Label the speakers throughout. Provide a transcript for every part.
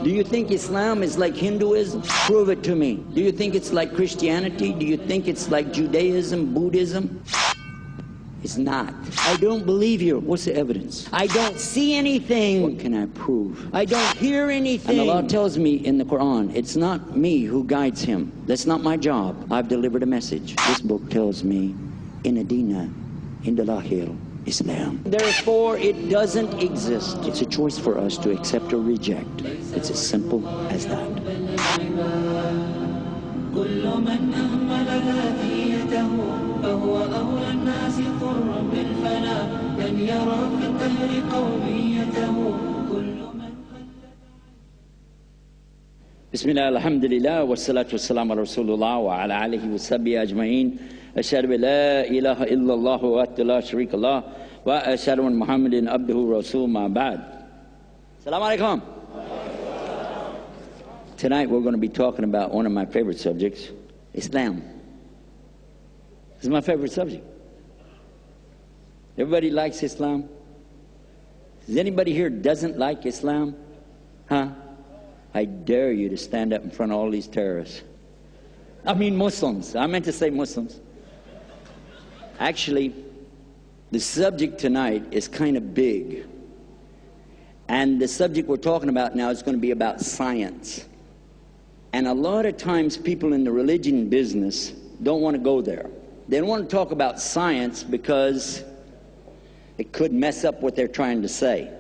Speaker 1: Do you think Islam is like Hinduism? Prove it to me. Do you think it's like Christianity? Do you think it's like Judaism, Buddhism? It's not. I don't believe you. What's the evidence? I don't see anything. What can I prove? I don't hear anything. And Allah tells me in the Quran, it's not me who guides him. That's not my job. I've delivered a message. This book tells me, Inna Dina Indalahil Islam. Therefore, it doesn't exist. It's a choice for us to accept or reject. It's as simple as that. Bismillah, alhamdulillah, wassalatu wassalamu ala rasulullah wa ala alihi wa sahbihi ajma'in. Ashhadu an la ilaha illallah wa la sharika lah wa ashhadu anna Muhammadan abduhu rasul ma ba'd. Assalamu alaikum. Tonight we're going to be talking about one of my favorite subjects, Islam. This is my favorite subject. Everybody likes Islam? Is anybody here doesn't like Islam? Huh? I dare you to stand up in front of all these terrorists. I mean Muslims. I meant to say Muslims. Actually, the subject tonight is kind of big. And the subject we're talking about now is going to be about science. And a lot of times people in the religion business don't want to go there. They don't want to talk about science because it could mess up what they're trying to say.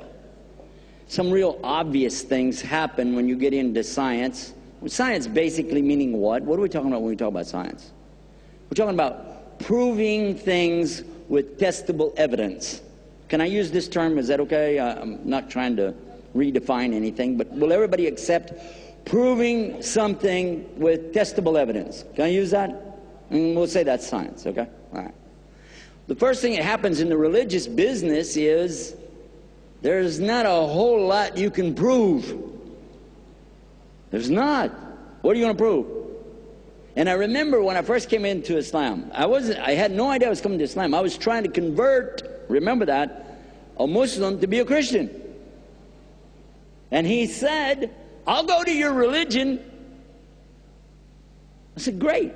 Speaker 1: Some real obvious things happen when you get into science. Science basically meaning what? What are we talking about when we talk about science? We're talking about proving things with testable evidence. Can I use this term? Is that okay? I'm not trying to redefine anything, but will everybody accept proving something with testable evidence? Can I use that? And we'll say that's science, okay? All right. The first thing that happens in the religious business is there's not a whole lot you can prove. There's not. What are you going to prove? And I remember when I first came into Islam, I had no idea I was coming to Islam. I was trying to convert, remember that, a Muslim to be a Christian. And he said, I'll go to your religion. I said, great.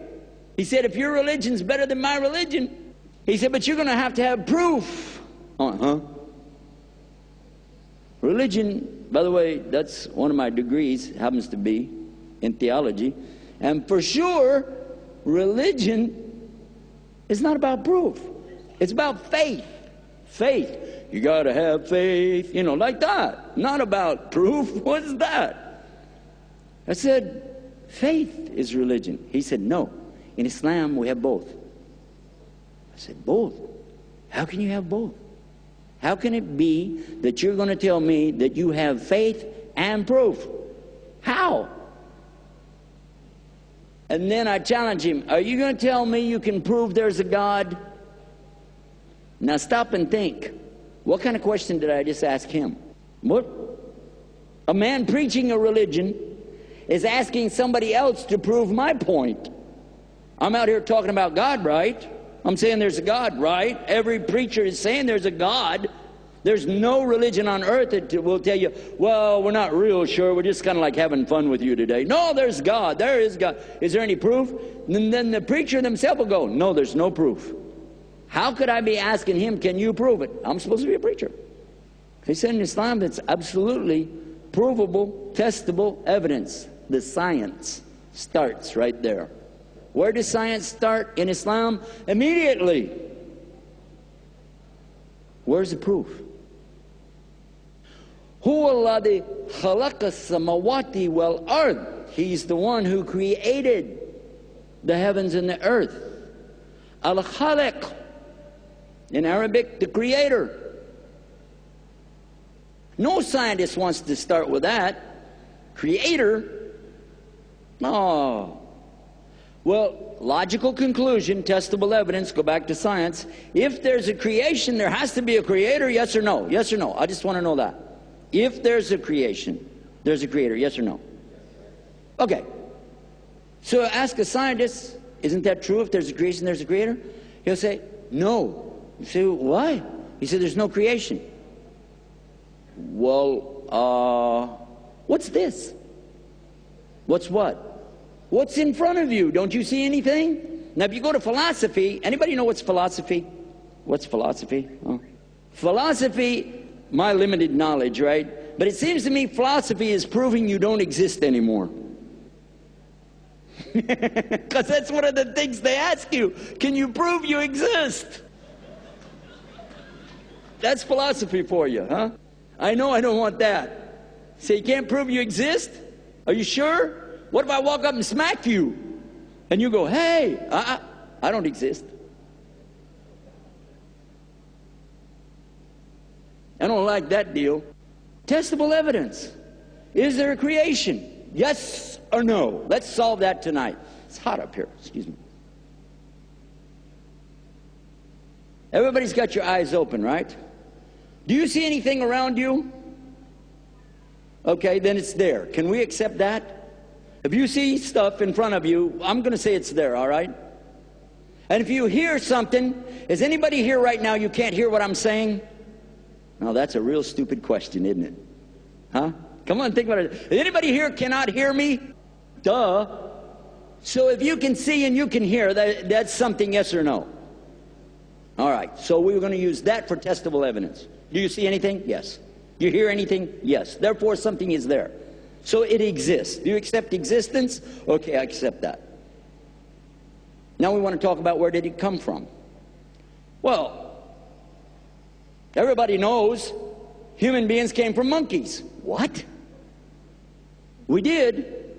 Speaker 1: He said, if your religion's better than my religion, he said, but you're going to have proof. Religion, by the way, that's one of my degrees, happens to be in theology. And for sure, religion is not about proof. It's about faith. Faith. You got to have faith, you know, like that. Not about proof. What's that? I said, faith is religion. He said, no. In Islam, we have both. I said, both? How can you have both? How can it be that you're going to tell me that you have faith and proof? How? And then I challenge him, are you going to tell me you can prove there's a God? Now stop and think. What kind of question did I just ask him? What? A man preaching a religion is asking somebody else to prove my point. I'm out here talking about God, right? I'm saying there's a God, right? Every preacher is saying there's a God. There's no religion on earth that will tell you, well, we're not real sure. We're just kind of like having fun with you today. No, there's God. There is God. Is there any proof? And then the preacher themselves will go, no, there's no proof. How could I be asking him, can you prove it? I'm supposed to be a preacher. He said in Islam, that's absolutely provable, testable evidence. The science starts right there. Where does science start in Islam? Immediately. Where's the proof? Huwa alladhi khalaqa as-samawati wal ard. He's the one who created the heavens and the earth. Al-Khaliq. In Arabic, the creator. No scientist wants to start with that. Creator? No. Well, logical conclusion, testable evidence, go back to science. If there's a creation, there has to be a creator, yes or no? Yes or no? I just want to know that. If there's a creation, there's a creator, yes or no? Okay. So ask a scientist, isn't that true? If there's a creation, there's a creator? He'll say, no. You say, why? He said, there's no creation. Well, what's this? What's what? What's in front of you? Don't you see anything? Now, if you go to philosophy, anybody know what's philosophy? What's philosophy? Oh. Philosophy, my limited knowledge, right? But it seems to me philosophy is proving you don't exist anymore. Because that's one of the things they ask you. Can you prove you exist? That's philosophy for you, huh? I know I don't want that. Say, you can't prove you exist? Are you sure? What if I walk up and smack you? And you go, hey, I don't exist. I don't like that deal. Testable evidence. Is there a creation? Yes or no? Let's solve that tonight. It's hot up here. Excuse me. Everybody's got your eyes open, right? Do you see anything around you? Okay, then it's there. Can we accept that? If you see stuff in front of you, I'm going to say it's there, all right? And if you hear something, is anybody here right now you can't hear what I'm saying? Now, that's a real stupid question, isn't it? Huh? Come on, think about it. Anybody here cannot hear me? Duh. So if you can see and you can hear, that's something, yes or no? All right, so we're going to use that for testable evidence. Do you see anything? Yes. Do you hear anything? Yes. Therefore, something is there. So it exists. Do you accept existence? Okay, I accept that. Now we want to talk about where did it come from. Well, everybody knows human beings came from monkeys. What? We did.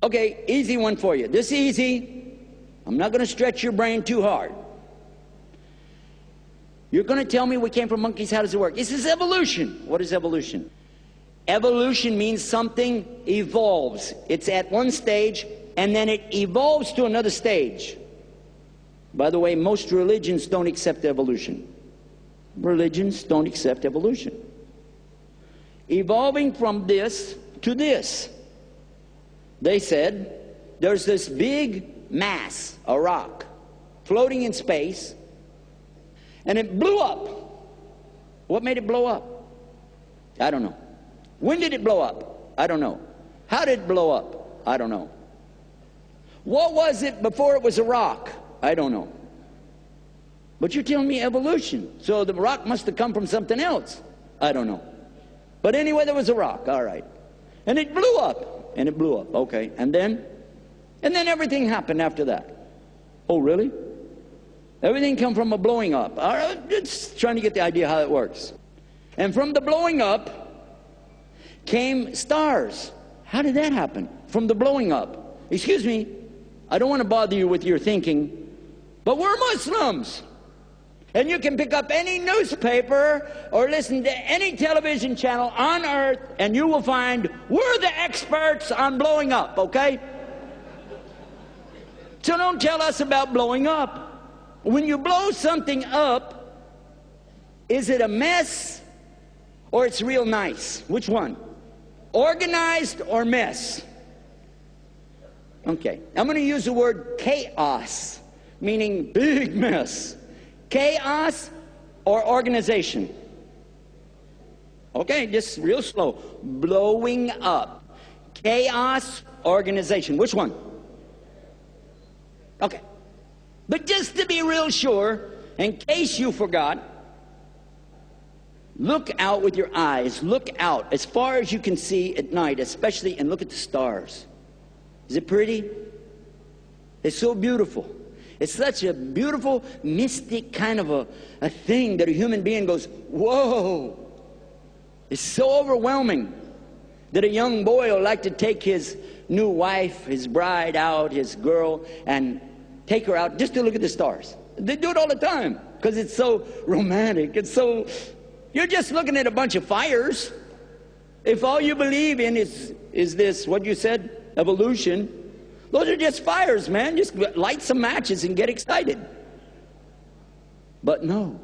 Speaker 1: Okay, easy one for you. This easy. I'm not going to stretch your brain too hard. You're going to tell me we came from monkeys. How does it work? This is evolution. What is evolution? Evolution means something evolves. It's at one stage, and then it evolves to another stage. By the way, most religions don't accept evolution. Religions don't accept evolution. Evolving from this to this. They said, there's this big mass, a rock, floating in space, and it blew up. What made it blow up? I don't know. When did it blow up? I don't know. How did it blow up? I don't know. What was it before it was a rock? I don't know. But you're telling me evolution. So the rock must have come from something else. I don't know. But anyway, there was a rock. All right. And it blew up. And it blew up. Okay. And then everything happened after that. Oh, really? Everything come from a blowing up. All right, just trying to get the idea how it works. And from the blowing up came stars. How did that happen? From the blowing up. Excuse me, I don't want to bother you with your thinking, but we're Muslims. And you can pick up any newspaper or listen to any television channel on earth, and you will find we're the experts on blowing up, okay? So don't tell us about blowing up. When you blow something up, is it a mess or it's real nice? Which one? Organized or mess? Okay, I'm going to use the word chaos, meaning big mess. Chaos or organization? Okay, just real slow. Blowing up. Chaos, organization. Which one? Okay. But just to be real sure, in case you forgot, look out with your eyes. Look out as far as you can see at night, especially, and look at the stars. Is it pretty? It's so beautiful. It's such a beautiful, mystic kind of a thing that a human being goes, whoa. It's so overwhelming that a young boy will like to take his new wife, his bride out, his girl, and take her out just to look at the stars. They do it all the time because it's so romantic. It's so, you're just looking at a bunch of fires. If all you believe in is this, what you said, evolution, those are just fires, man. Just light some matches and get excited. But no.